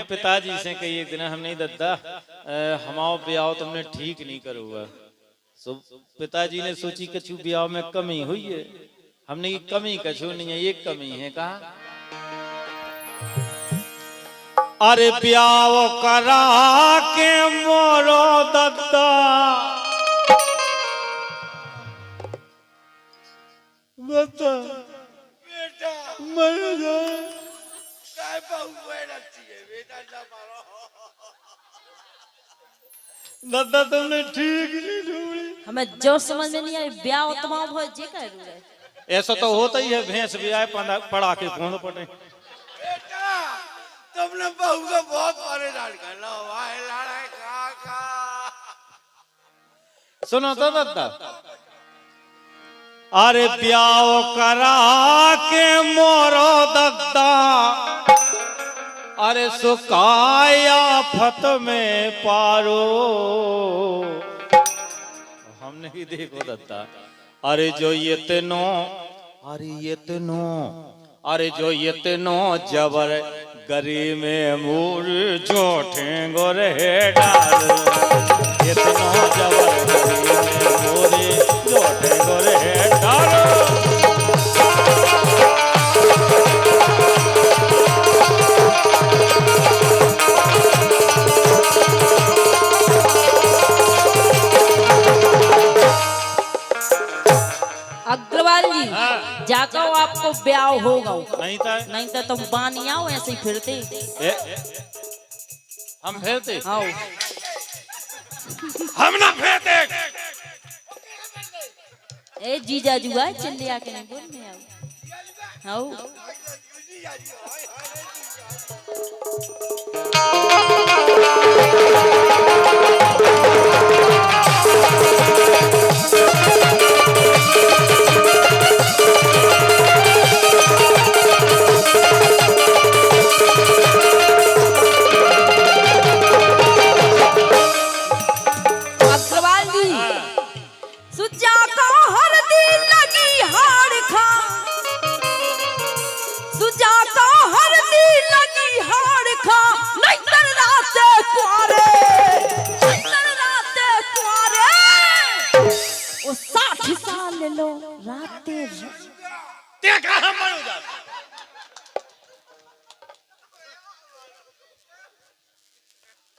पिताजी से कही एक दिन हम नहीं दद्दा हमाओ ब्याह तुमने ठीक नहीं करूँगा। सो पिताजी ने सोची कछु ब्याह में कमी हुई है। हमने की कमी कछु नहीं है, ये कमी है। कहा अरे ब्याह करा के मोरो दद्दा बता बेटा मर जाए काय बहु रखती है बेटा ना मारो। दादा तुमने ठीक नहीं ढूंढी। हमें जो समझ में नहीं आई ब्याह तमाम हो जे कह रहे हैं। ऐसा तो होता ही है, भैंस भी आए पड़ा के कौन पड़े। बेटा तुमने बहू को बहुत परेशान कर लो भाई लड़ाई का। सुनो तो दादा अरे ब्याह करा के मोरो दद्दा अरे सुकाया फत में पारो। हमने ही देखो दद्दा अरे जो ये तीनों जबर गरी में मूर जोठे गोरे डाल। ये तीनों जबर गरी में मूर जोठे गोरे डाल। अग्रवाल जी जाकर आपको ब्याह होगा। नहीं तो तुम बानी आओ ऐसे ही फिरते। हम फिरते आओ हम ना फिरते। ए जीजा जुआ चले आके नहीं बोल में आओ आओ।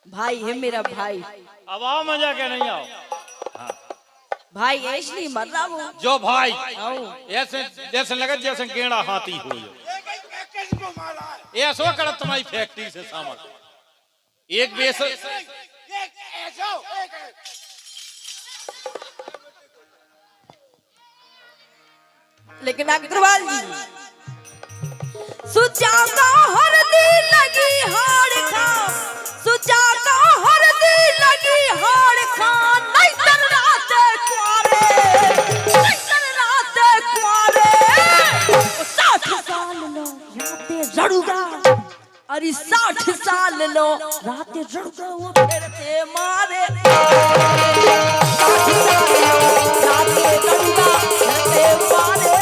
भाई है मेरा भाई। अब आओ मजा क्या नहीं आओ। हाँ। भाई ऐसे नहीं मर रहा वो जो भाई आओ ऐसे जैसे लगे जैसे गेड़ा हाथी हो ये ऐसा कर तुम्हारी फैक्ट्री से सामान एक बेस लेकिन अग्रवाल जी सुजाता हरदी लगी हाड़ खा सुजाता हरदी लगी हाड़ खा नहीं तन रात कुआरे 60 साल लो राते जड़ूगा अरे 60 साल लो राते जड़ूगा वो फिरते मारे 60 साल लो राते जड़ूगा फिरते मारे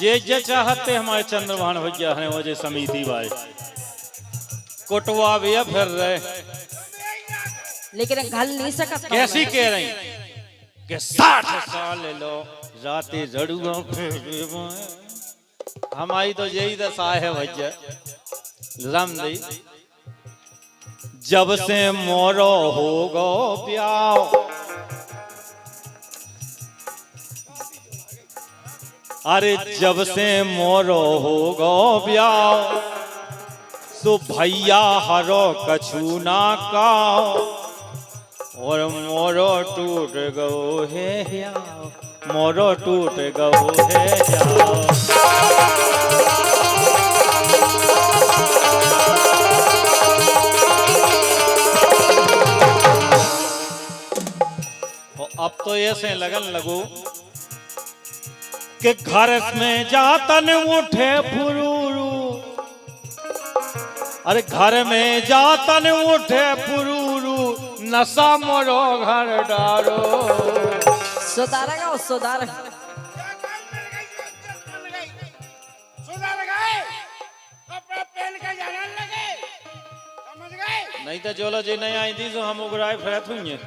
जे चाहते हमारे चंद्रभान भैया है वजह समिति भाई कोटवा भी फिर रहे लेकिन घल नहीं सकता। कैसी कह रही कि 60 साल ले लो राते जड़ूगा हमारी तो यही दशा है भैया रम दी जब से मोरो हो गो प्याओ अरे जब से मोरो हो गो ब्याह तो भैया हरो कछु ना काओ और मोरो टूट गो है मोरो टूट गो है अब तो ऐसे लगन लगो कि घर में जातन उठे फुरूरू, अरे घर में जातन उठे फुरूरू, नशा मोरो घर डारो। सुधारेगा वो सुधार। सुधर गए, कपड़ा पहन के जाने लगे, समझ गए? नहीं तो जोलो जी नहीं आई थी तो हम उगराए फैत हुई हैं।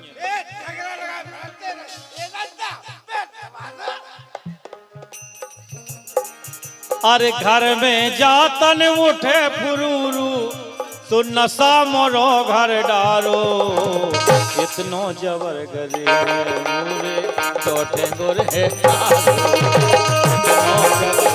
झगड़ा लगा भागते रहे, ये दस्ता, बैठ बाजा। अरे घर में जातन उठे फुरूरू, तो नशा मोरो घर डारो। इतनो जबर गरे मोरे चोटे गोरे डारो। इतनो जबर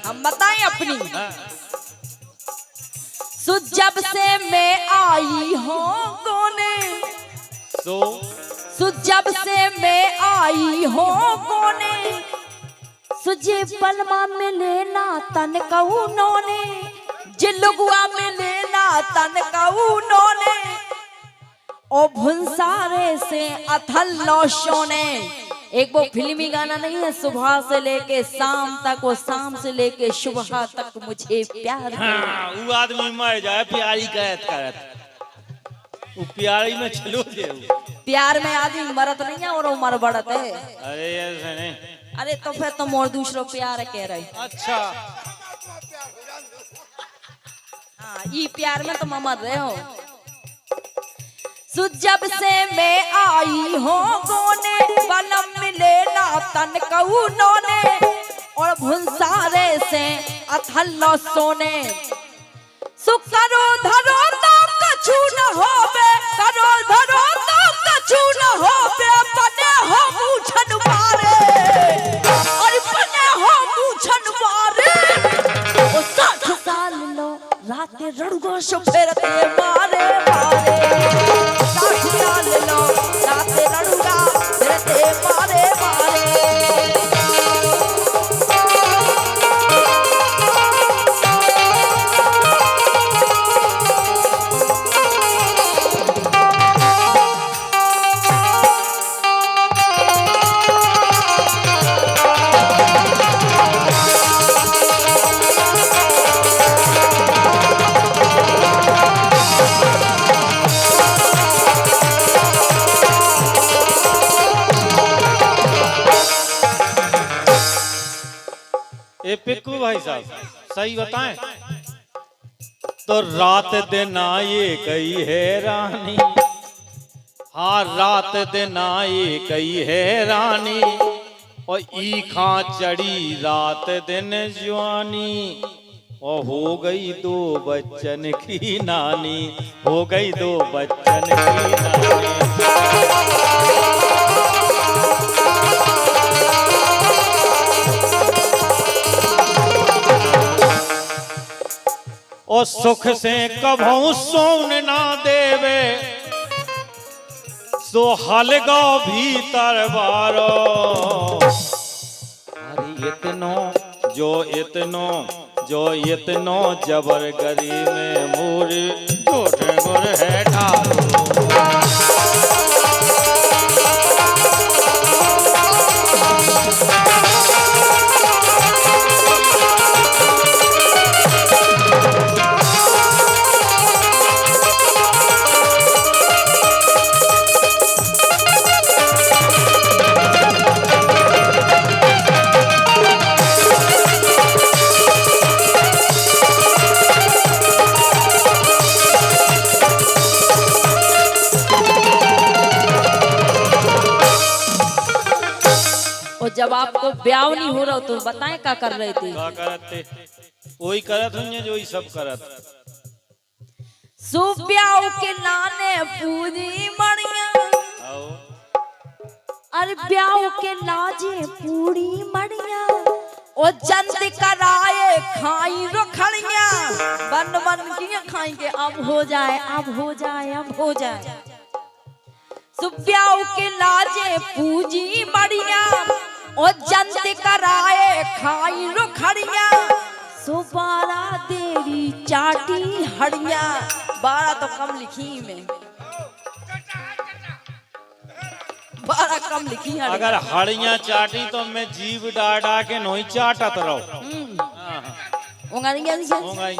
हम बताएं अपनी। सो जब से मैं आई हूँ कोने, सो जब से मैं आई हूँ कोने, सुजे पलमा में लेना तन कहू नोने, जिलुगुआ में लेना तन कहू नोने, ओ भुंसारे से अथल लोशोने। एक वो फिल्मी गाना नहीं है, सुबह से लेके शाम तक, वो शाम से लेके सुबह तक मुझे प्यार। हाँ, वो आदमी मर जाए प्यारी कहत वो प्यारी में चलो दे। प्यार में आदमी मरत नहीं है और उम्र बढ़त है। अरे ऐसे नहीं। अरे तो फिर तुम और दूसरों प्यार कह रहे। अच्छा हाँ, ये प्यार में तुम मर रहे हो। सो जब से मैं आई हूँ गोने, बलम मिले ना तन कहू नोने, और भुंसारे से अथल्लो सोने। सो करो धरो तो कछु न होवे, करो धरो तो कछु न होवे, बने हो मूछन मारे, और बने हो मूछन मारे। ओ 60 साल लो राते रड़गो सो फेरते मारे मारे, 60 साल लो राते रड़ुगा फेरते मारे मारे। पिक्कू भाई साहब सही बताएं तो रात दिन आए कई है रानी, हाँ रात दिन आए कई है रानी, और ई खां चढ़ी रात दिन जवानी, और हो गई 2 बच्चन की नानी, हो गई 2 बच्चन की नानी। और सुख से कभू सोन ना देवे, सो हलगो भीतर बारो। अरे जो इतनो जबर गरी में मोर झूठ गुर है ठारो। जब आपको ब्याह नहीं हो रहा तो बताएं क्या कर रहे थे? का करते वही करत हुई जो ही सब करत। सुब्याव के लाने पूरी मड़िया, आओ अरे ब्याह के लाजे पूरी मड़िया, ओ जंत कराए खाई रोखड़िया, बन बन की खाएंगे अब हो जाए अब हो जाए अब हो जाए। सुब्याव के लाजे पूजी मड़िया, ओ जंत कराए खाई रोखड़िया, सो बारा देरी चाटी हड़िया। 12 तो कम लिखी में, 12 कम लिखी हड़िया। अगर हड़ियां चाटी तो मैं जीव डाटा के नोई चाटत रहो। उंगलियां से होगा ही।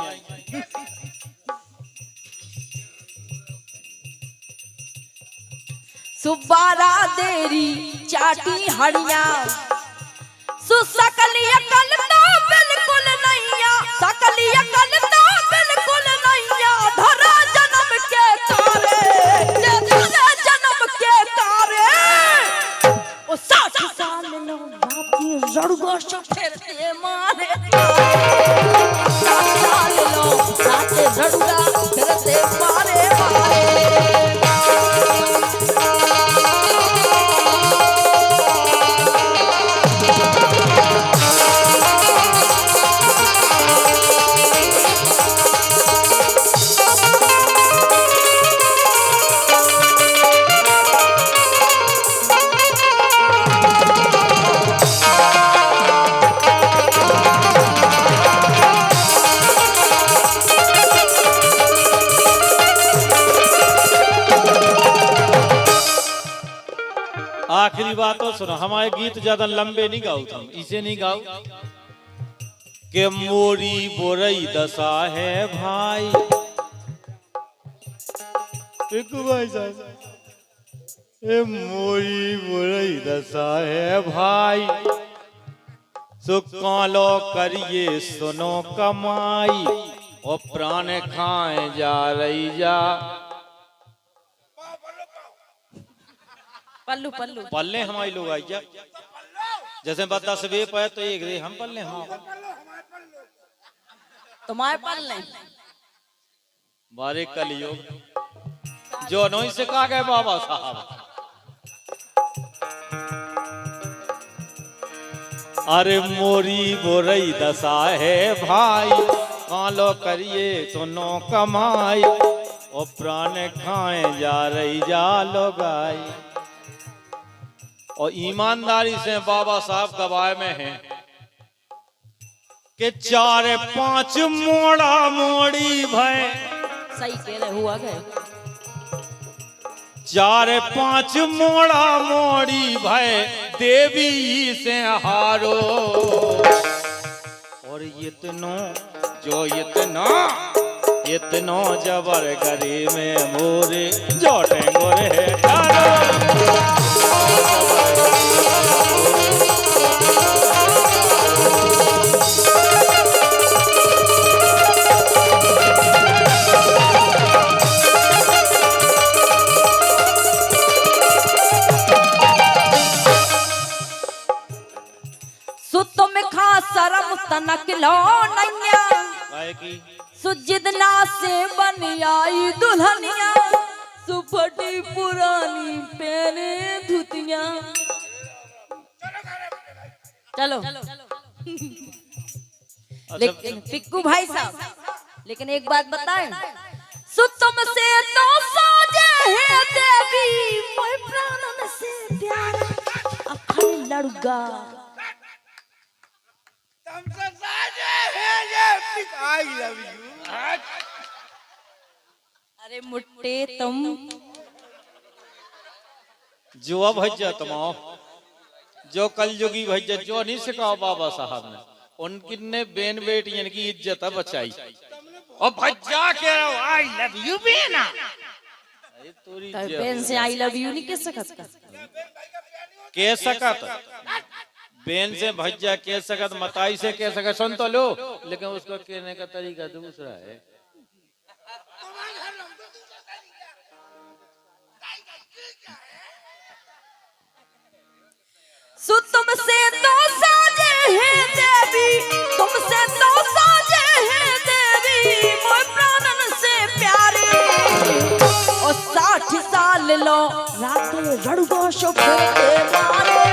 सुबारा देरी चाटी हड़िया, सकली अकल तो बिल्कुल नैया, सकली अकल तो बिल्कुल नैया, धरा जन्म के तारे, धरा जन्म के तारे, ओ 60 साल लो बापी रड़गो से फेरते मारे, 60 साल लो बापी रड़गा फेरते मारे मारे। आखिरी बात तो सुनो, हमारे गीत ज्यादा लंबे नहीं गाओ, तुम इसे नहीं गाओ कि मोरी बोरई दशा है भाई। भाई साहब, ए मोरी बोरई दशा है भाई, सो कालो करिए सुनो कमाई, और प्राण खाए जा रही जा। पल्लू पल्लू पल्ले हमारे लोग आई जा, जैसे बता सबे पे तो एक रे हम पल्ले हम तुम्हारे पल्ले बारे कलयुग जो नोई से कहा गए बाबा साहब। अरे मोरी बोरई दशा है भाई, कालो करिए सुनो कमाई, और प्राण खाए जा रही जा लोगाई। और ईमानदारी से बाबा साहब गवाए में है कि 4-5 मोड़ा मोड़ी भय, सही कह रहे हुआ गए, 4-5 मोड़ा मोड़ी भय, देवी से हारो। और इतनो जो इतनो जबर गरी में मोरे जो टेंगोरे है ठारो। सुत में खा शरम तनक लो नैया, सुजिदना से बन आई दुल्हनिया, सुफटी पुरानी पहने धुतिया। चलो लेकिन पिक्कू भाई साहब, लेकिन एक बात बताएं, सुतम से तो साजे है देवी, मोय प्राणन से प्यारा अखन लड़गा। तुमसे साजे है ये आई लव यू। अरे मुट्टे तुम जो भज्जा तमाओ, जो कलयुगी भज्जा जो नहीं सिखाओ बाबा साहब ने, उनकी ने बेन बेटियन की इज्जत बचाई। और भज्जा के आई लव यू बेना, बेन से आई लव यू नहीं कह सकता, कह सकत बेन से भज्जा कह सकत, मताई से कह सकत, सुन तो लो, लेकिन उसको कहने का तरीका दूसरा है। सो तुमसे तो साजे हैं देवी, तुमसे तो साजे हैं देवी, मोर प्राणन से प्यारी। और 60 साल लो राते रड़ुआ शोके मारे